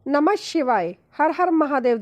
नमः शिवाय। हर हर महादेव।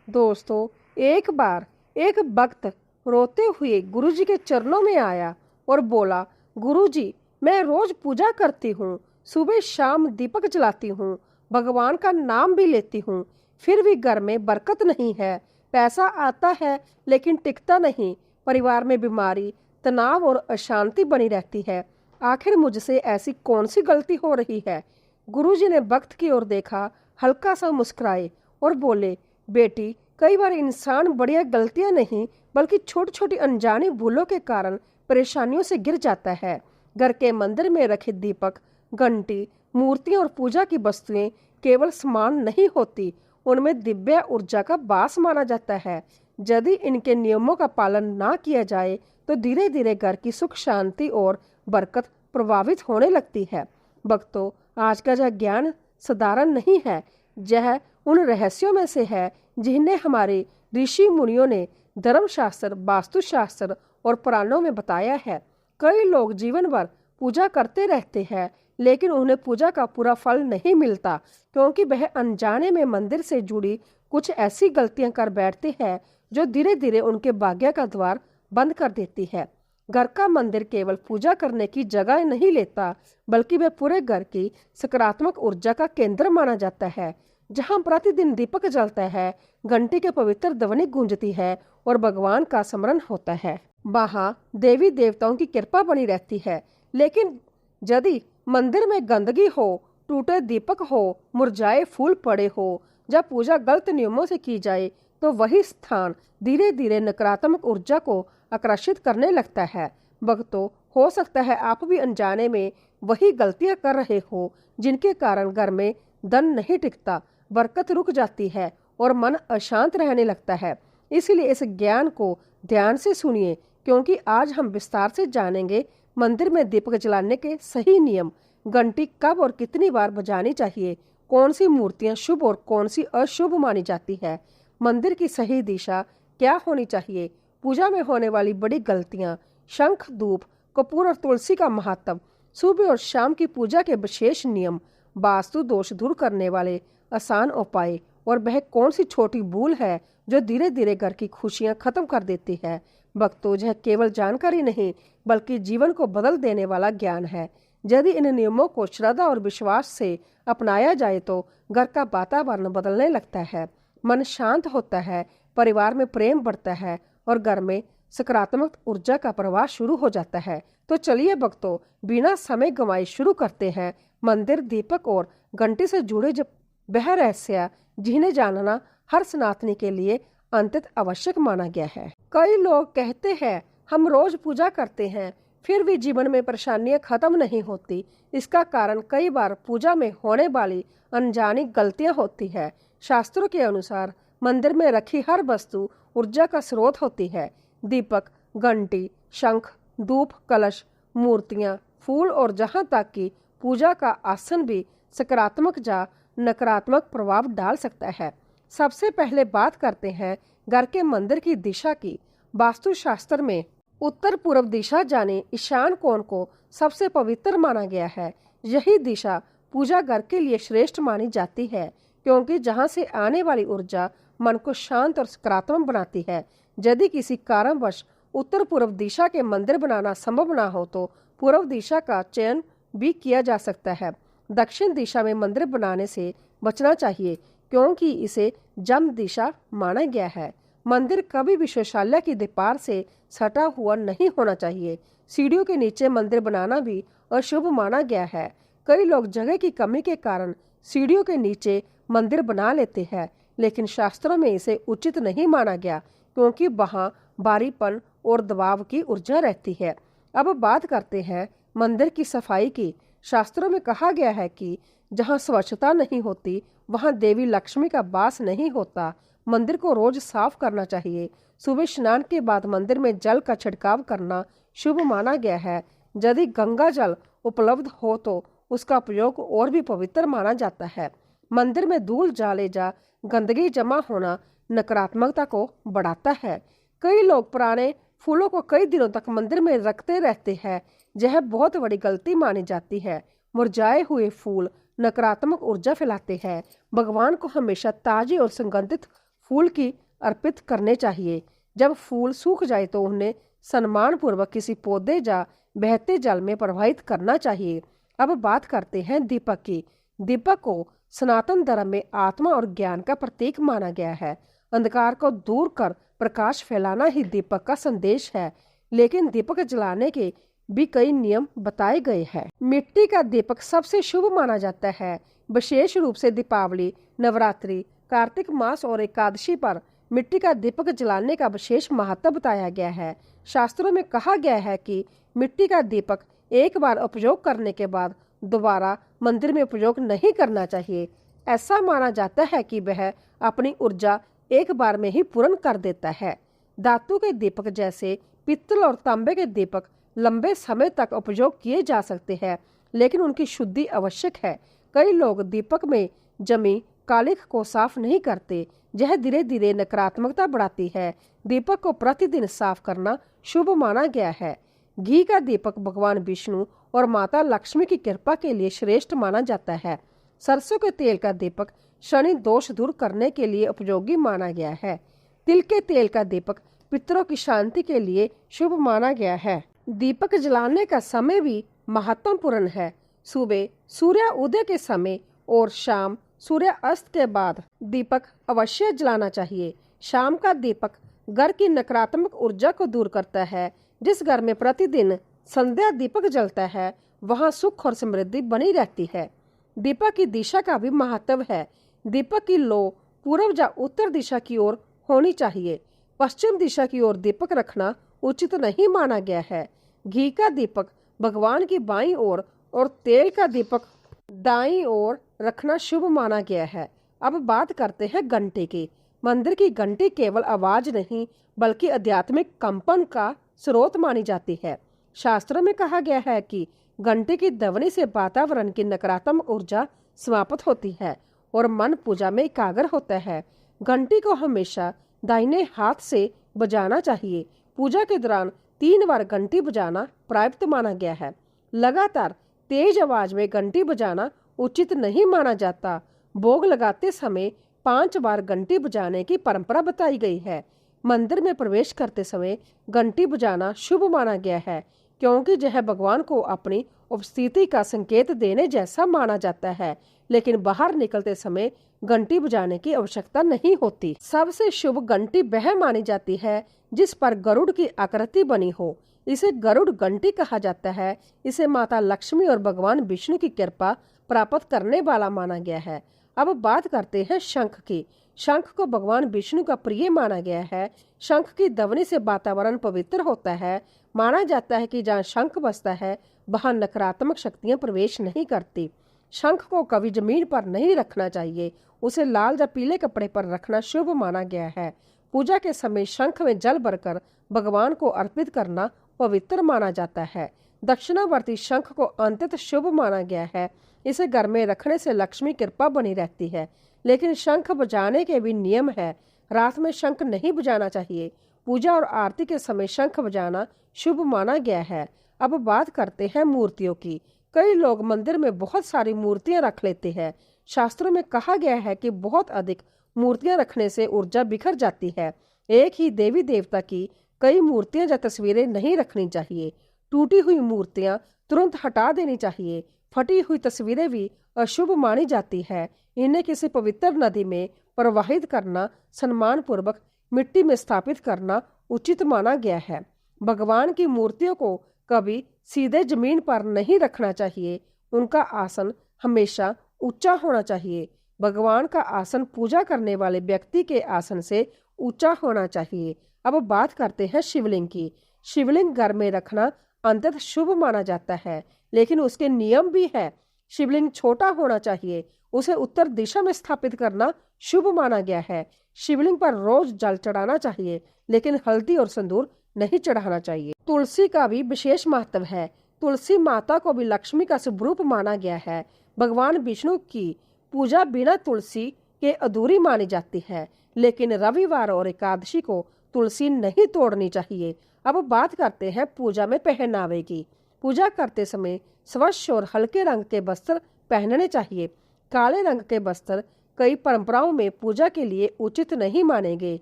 दोस्तों एक बार एक भक्त रोते हुए गुरुजी के चरणों में आया और बोला, गुरुजी, मैं रोज पूजा करती हूँ, सुबह शाम दीपक जलाती हूँ, भगवान का नाम भी लेती हूँ, फिर भी घर में बरकत नहीं है। पैसा आता है लेकिन टिकता नहीं। परिवार में बीमारी, तनाव और अशांति बनी रहती है। आखिर मुझसे ऐसी कौन सी गलती हो रही है? गुरुजी ने भक्त की ओर देखा, हल्का सा मुस्कुराए और बोले, बेटी, कई बार इंसान बड़ी गलतियां नहीं बल्कि छोटी छोटी अनजानी भूलों के कारण परेशानियों से गिर जाता है। घर के मंदिर में रखे दीपक, घंटी, मूर्तियां और पूजा की वस्तुएं केवल सामान नहीं होती, उनमें दिव्य ऊर्जा का वास माना जाता है। यदि इनके नियमों का पालन ना किया जाए तो धीरे धीरे घर की सुख शांति और बरकत प्रभावित होने लगती है। भक्तों, आज का यह ज्ञान साधारण नहीं है। यह उन रहस्यों में से है जिन्हें हमारे ऋषि मुनियों ने धर्मशास्त्र, वास्तुशास्त्र और पुराणों में बताया है। कई लोग जीवन भर पूजा करते रहते हैं लेकिन उन्हें पूजा का पूरा फल नहीं मिलता, क्योंकि वह अनजाने में मंदिर से जुड़ी कुछ ऐसी गलतियां कर बैठते हैं जो धीरे धीरे उनके भाग्य का द्वार बंद कर देती है। घर का मंदिर केवल पूजा करने की जगह नहीं लेता, बल्कि वह पूरे घर की सकारात्मक ऊर्जा का केंद्र माना जाता है। जहां प्रतिदिन दीपक जलता है, घंटी के पवित्र ध्वनि गूंजती है और भगवान का स्मरण होता है, वहां देवी देवताओं की कृपा बनी रहती है। लेकिन यदि मंदिर में गंदगी हो, टूटे दीपक हो, मुरझाए फूल पड़े हो, या पूजा गलत नियमों से की जाए तो वही स्थान धीरे धीरे नकारात्मक ऊर्जा को आकर्षित करने लगता है। भक्तों, हो सकता है आप भी अनजाने में वही गलतियां कर रहे हो जिनके कारण घर में धन नहीं टिकता, बरकत रुक जाती है और मन अशांत रहने लगता है। इसलिए इस ज्ञान को ध्यान से सुनिए, क्योंकि आज हम विस्तार से जानेंगे मंदिर में दीपक जलाने के सही नियम, घंटी कब और कितनी बार बजानी चाहिए, कौन सी मूर्तियां शुभ और कौन सी अशुभ मानी जाती है, मंदिर की सही दिशा क्या होनी चाहिए, पूजा में होने वाली बड़ी गलतियां, शंख, धूप, कपूर और तुलसी का महत्व, सुबह और शाम की पूजा के विशेष नियम, वास्तु दोष दूर करने वाले आसान उपाय, और वह कौन सी छोटी भूल है जो धीरे धीरे घर की खुशियां खत्म कर देती है। भक्तों, यह केवल जानकारी नहीं बल्कि जीवन को बदल देने वाला ज्ञान है। यदि इन नियमों को श्रद्धा और विश्वास से अपनाया जाए तो घर का वातावरण बदलने लगता है, मन शांत होता है, परिवार में प्रेम बढ़ता है और घर में सकारात्मक ऊर्जा का प्रवाह शुरू हो जाता है। तो चलिए भक्तों, बिना समय गंवाए शुरू करते हैं मंदिर, दीपक और घंटी से जुड़े जब वह रहस्य जिन्हें जानना हर सनातनी के लिए अंतत आवश्यक माना गया है। कई लोग कहते हैं हम रोज पूजा करते हैं, फिर भी जीवन में परेशानियां खत्म नहीं होती। इसका कारण कई बार पूजा में होने वाली अनजानी गलतियां होती है। शास्त्रों के अनुसार मंदिर में रखी हर वस्तु ऊर्जा का स्रोत होती है। दीपक, घंटी, शंख, धूप, कलश, मूर्तियां, फूल और जहां तक कि पूजा का आसन भी सकारात्मक या नकारात्मक प्रभाव डाल सकता है। सबसे पहले बात करते हैं घर के मंदिर की दिशा की। वास्तुशास्त्र में उत्तर पूर्व दिशा यानी ईशान कोण को सबसे पवित्र माना गया है। यही दिशा पूजा घर के लिए श्रेष्ठ मानी जाती है, क्योंकि जहां से आने वाली ऊर्जा मन को शांत और सकारात्मक बनाती है। यदि किसी कारणवश उत्तर पूर्व दिशा के मंदिर बनाना संभव ना हो तो पूर्व दिशा का चयन भी किया जा सकता है। दक्षिण दिशा में मंदिर बनाने से बचना चाहिए, क्योंकि इसे जम दिशा माना गया है। मंदिर कभी भी शौचालय की दीवार से सटा हुआ नहीं होना चाहिए। सीढ़ियों के नीचे मंदिर बनाना भी अशुभ माना गया है। कई लोग जगह की कमी के कारण सीढ़ियों के नीचे मंदिर बना लेते हैं, लेकिन शास्त्रों में इसे उचित नहीं माना गया, क्योंकि वहां भारीपन और दबाव की ऊर्जा रहती है। अब बात करते हैं मंदिर की सफाई की। शास्त्रों में कहा गया है कि जहां स्वच्छता नहीं होती वहां देवी लक्ष्मी का वास नहीं होता। मंदिर को रोज साफ करना चाहिए। सुबह स्नान के बाद मंदिर में जल का छिड़काव करना शुभ माना गया है। यदि गंगा जल उपलब्ध हो तो उसका प्रयोग और भी पवित्र माना जाता है। मंदिर में धूल, जाले या गंदगी जमा होना नकारात्मकता को बढ़ाता है। कई लोग पुराने फूलों को कई दिनों तक मंदिर में रखते रहते हैं। यह बहुत बड़ी गलती मानी जाती है। मुरझाए हुए फूल नकारात्मक ऊर्जा फैलाते हैं। भगवान को हमेशा ताजे और सुगंधित फूल की अर्पित करने चाहिए। जब फूल सूख जाए तो उन्हें सम्मान पूर्वक किसी पौधे या बहते जल में प्रवाहित करना चाहिए। अब बात करते हैं दीपक की। दीपक को सनातन धर्म में आत्मा और ज्ञान का प्रतीक माना गया है। अंधकार को दूर कर प्रकाश फैलाना ही दीपक का संदेश है। लेकिन दीपक जलाने के भी कई नियम बताए गए हैं। मिट्टी का दीपक सबसे शुभ माना जाता है। विशेष रूप से दीपावली, नवरात्रि, कार्तिक मास और एकादशी पर मिट्टी का दीपक जलाने का विशेष महत्व बताया गया है। शास्त्रों में कहा गया है कि मिट्टी का दीपक एक बार उपयोग करने के बाद दोबारा मंदिर में उपयोग नहीं करना चाहिए। ऐसा माना जाता है कि वह अपनी ऊर्जा एक बार में ही पूर्ण कर देता है। धातु के दीपक जैसे पित्तल और तांबे के दीपक लंबे समय तक उपयोग किए जा सकते हैं, लेकिन उनकी शुद्धि आवश्यक है। कई लोग दीपक में जमी कालिख को साफ नहीं करते। यह धीरे धीरे नकारात्मकता बढ़ाती है। दीपक को प्रतिदिन साफ करना शुभ माना गया है। घी का दीपक भगवान विष्णु और माता लक्ष्मी की कृपा के लिए श्रेष्ठ माना जाता है। सरसों के तेल का दीपक शनि दोष दूर करने के लिए उपयोगी माना गया है। तिल के तेल का दीपक पितरों की शांति के लिए शुभ माना गया है। दीपक जलाने का समय भी महत्वपूर्ण है। सुबह सूर्य उदय के समय और शाम सूर्य अस्त के बाद दीपक अवश्य जलाना चाहिए। शाम का दीपक घर की नकारात्मक ऊर्जा को दूर करता है। जिस घर में प्रतिदिन संध्या दीपक जलता है वहां सुख और समृद्धि बनी रहती है। दीपक की दिशा का भी महत्व है। दीपक की लो पूर्व या उत्तर दिशा की ओर होनी चाहिए। पश्चिम दिशा की ओर दीपक रखना उचित नहीं माना गया है। घी का दीपक भगवान की बाईं ओर और तेल का दीपक दाईं ओर रखना शुभ माना गया है। अब बात करते हैं घंटे की। मंदिर की घंटी केवल आवाज नहीं बल्कि आध्यात्मिक कंपन का स्रोत मानी जाती है। शास्त्रों में कहा गया है कि घंटे की ध्वनि से वातावरण की नकारात्मक ऊर्जा समाप्त होती है और मन पूजा में एकाग्र होता है। घंटी को हमेशा दाहिने हाथ से बजाना चाहिए। पूजा के दौरान 3 बार घंटी बजाना प्राप्त माना गया है। लगातार तेज आवाज में घंटी बजाना उचित नहीं माना जाता। भोग लगाते समय 5 बार घंटी बजाने की परंपरा बताई गई है। मंदिर में प्रवेश करते समय घंटी बजाना शुभ माना गया है, क्योंकि यह भगवान को अपनी उपस्थिति का संकेत देने जैसा माना जाता है। लेकिन बाहर निकलते समय घंटी बजाने की आवश्यकता नहीं होती। सबसे शुभ घंटी वह मानी जाती है जिस पर गरुड़ की आकृति बनी हो। इसे गरुड़ घंटी कहा जाता है। इसे माता लक्ष्मी और भगवान विष्णु की कृपा प्राप्त करने वाला माना गया है। अब बात करते हैं शंख की। शंख को भगवान विष्णु का प्रिय माना गया है। शंख की ध्वनि से वातावरण पवित्र होता है। माना जाता है कि जहाँ शंख बजता है वहाँ नकारात्मक शक्तियाँ प्रवेश नहीं करती। शंख को कभी जमीन पर नहीं रखना चाहिए। उसे लाल या पीले कपड़े पर रखना शुभ माना गया है। पूजा के समय शंख में जल भरकर भगवान को अर्पित करना पवित्र माना जाता है। दक्षिणावर्ती शंख को अंततः शुभ माना गया है। इसे घर में रखने से लक्ष्मी कृपा बनी रहती है। लेकिन शंख बजाने के भी नियम है। रात में शंख नहीं बजाना चाहिए। पूजा और आरती के समय शंख बजाना शुभ माना गया है। अब बात करते हैं मूर्तियों की। कई लोग मंदिर में बहुत सारी मूर्तियां रख लेते हैं। शास्त्रों में कहा गया है कि बहुत अधिक मूर्तियां रखने से ऊर्जा बिखर जाती है। एक ही देवी देवता की कई मूर्तियां या तस्वीरें नहीं रखनी चाहिए। टूटी हुई मूर्तियां तुरंत हटा देनी चाहिए। फटी हुई तस्वीरें भी अशुभ मानी जाती है। इन्हें किसी पवित्र नदी में प्रवाहित करना, सम्मान पूर्वक मिट्टी में स्थापित करना उचित माना गया है। भगवान की मूर्तियों को कभी सीधे जमीन पर नहीं रखना चाहिए। उनका आसन हमेशा ऊंचा होना चाहिए। भगवान का आसन पूजा करने वाले व्यक्ति के आसन से ऊंचा होना चाहिए। अब बात करते हैं शिवलिंग की। शिवलिंग घर में रखना अंततः शुभ माना जाता है, लेकिन उसके नियम भी है। शिवलिंग छोटा होना चाहिए। उसे उत्तर दिशा में स्थापित करना शुभ माना गया है। शिवलिंग पर रोज जल चढ़ाना चाहिए, लेकिन हल्दी और सिंदूर नहीं चढ़ाना चाहिए। तुलसी का भी विशेष महत्व है। तुलसी माता को भी लक्ष्मी का शुभ रूप माना गया है। भगवान विष्णु की पूजा बिना तुलसी के अधूरी मानी जाती है। लेकिन रविवार और एकादशी को तुलसी नहीं तोड़नी चाहिए। अब बात करते हैं पूजा में पहनावे की। पूजा करते समय स्वच्छ और हल्के रंग के वस्त्र पहनने चाहिए। काले रंग के वस्त्र कई परंपराओं में पूजा के लिए उचित नहीं माने गए।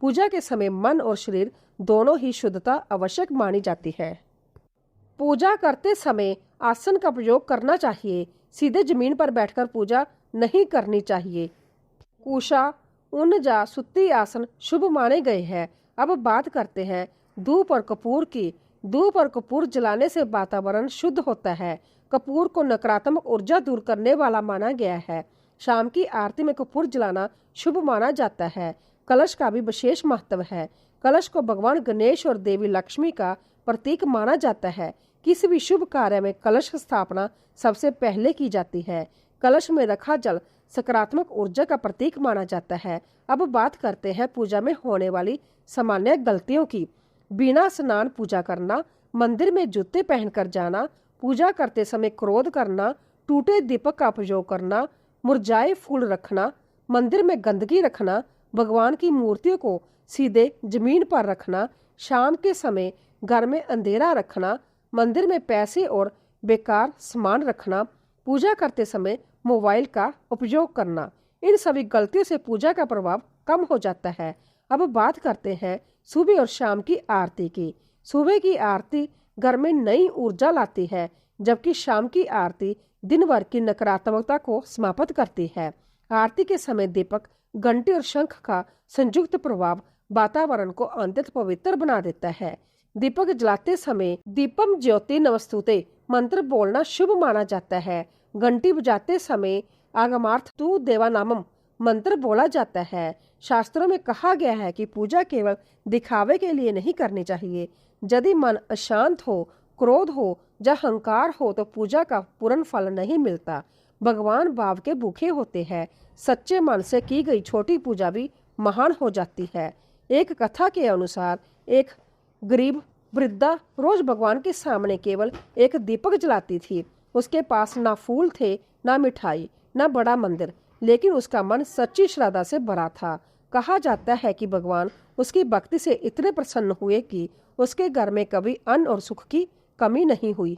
पूजा के समय मन और शरीर दोनों ही शुद्धता आवश्यक मानी जाती है। पूजा करते समय आसन का प्रयोग करना चाहिए। सीधे जमीन पर बैठकर पूजा नहीं करनी चाहिए। कुशा, ऊन या सुत्ती आसन शुभ माने गए हैं। अब बात करते हैं धूप और कपूर की। धूप और कपूर जलाने से वातावरण शुद्ध होता है। कपूर को नकारात्मक ऊर्जा दूर करने वाला माना गया है। शाम की आरती में कपूर जलाना शुभ माना जाता है। कलश का भी विशेष महत्व है। कलश को भगवान गणेश और देवी लक्ष्मी का प्रतीक माना जाता है। किसी भी शुभ कार्य में कलश स्थापना सबसे पहले की जाती है। कलश में रखा जल सकारात्मक ऊर्जा का प्रतीक माना जाता है। अब बात करते हैं पूजा में होने वाली सामान्य गलतियों की। बिना स्नान पूजा करना, मंदिर में जूते पहनकर जाना, पूजा करते समय क्रोध करना, टूटे दीपक का प्रयोग करना, मुरझाए फूल रखना, मंदिर में गंदगी रखना, भगवान की मूर्तियों को सीधे जमीन पर रखना, शाम के समय घर में अंधेरा रखना, मंदिर में पैसे और बेकार सामान रखना, पूजा करते समय मोबाइल का उपयोग करना। इन सभी गलतियों से पूजा का प्रभाव कम हो जाता है। अब बात करते हैं सुबह और शाम की आरती की। सुबह की आरती घर में नई ऊर्जा लाती है, जबकि शाम की आरती दिन भर की नकारात्मकता को समाप्त करती है। आरती के समय दीपक, घंटी और शंख का संयुक्त प्रभाव वातावरण को अत्यंत पवित्र बना देता है। दीपक जलाते समय दीपम ज्योति नमस्तुते मंत्र बोलना शुभ माना जाता है। घंटी बजाते समय आगमार्थ तू देवानामम मंत्र बोला जाता है। शास्त्रों में कहा गया है कि पूजा केवल दिखावे के लिए नहीं करनी चाहिए। यदि मन अशांत हो, क्रोध हो या अहंकार हो तो पूजा का पूर्ण फल नहीं मिलता। भगवान भाव के भूखे होते हैं। सच्चे मन से की गई छोटी पूजा भी महान हो जाती है। एक कथा के अनुसार एक गरीब वृद्धा रोज भगवान के सामने केवल एक दीपक जलाती थी। उसके पास ना फूल थे, ना मिठाई, ना बड़ा मंदिर, लेकिन उसका मन सच्ची श्रद्धा से भरा था। कहा जाता है कि भगवान उसकी भक्ति से इतने प्रसन्न हुए कि उसके घर में कभी अन्न और सुख की कमी नहीं हुई।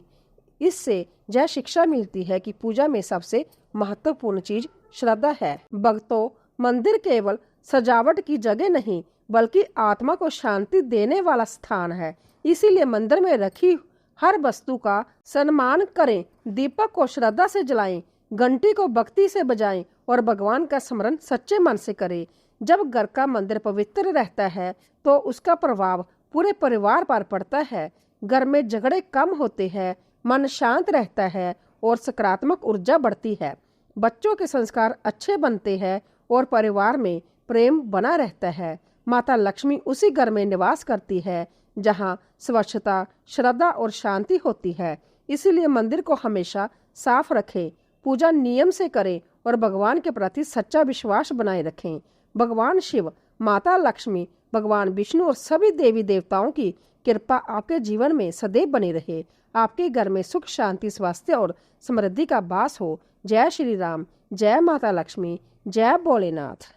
इससे यह शिक्षा मिलती है कि पूजा में सबसे महत्वपूर्ण चीज श्रद्धा है। भक्तों, मंदिर केवल सजावट की जगह नहीं बल्कि आत्मा को शांति देने वाला स्थान है। इसीलिए मंदिर में रखी हर वस्तु का सम्मान करें, दीपक को श्रद्धा से जलाएं, घंटी को भक्ति से बजाएं और भगवान का स्मरण सच्चे मन से करें। जब घर का मंदिर पवित्र रहता है तो उसका प्रभाव पूरे परिवार पर पड़ता है। घर में झगड़े कम होते हैं, मन शांत रहता है और सकारात्मक ऊर्जा बढ़ती है। बच्चों के संस्कार अच्छे बनते हैं और परिवार में प्रेम बना रहता है। माता लक्ष्मी उसी घर में निवास करती है जहाँ स्वच्छता, श्रद्धा और शांति होती है। इसीलिए मंदिर को हमेशा साफ रखें, पूजा नियम से करें और भगवान के प्रति सच्चा विश्वास बनाए रखें। भगवान शिव, माता लक्ष्मी, भगवान विष्णु और सभी देवी देवताओं की कृपा आपके जीवन में सदैव बनी रहे। आपके घर में सुख, शांति, स्वास्थ्य और समृद्धि का वास हो। जय श्री राम, जय माता लक्ष्मी, जय भोलेनाथ।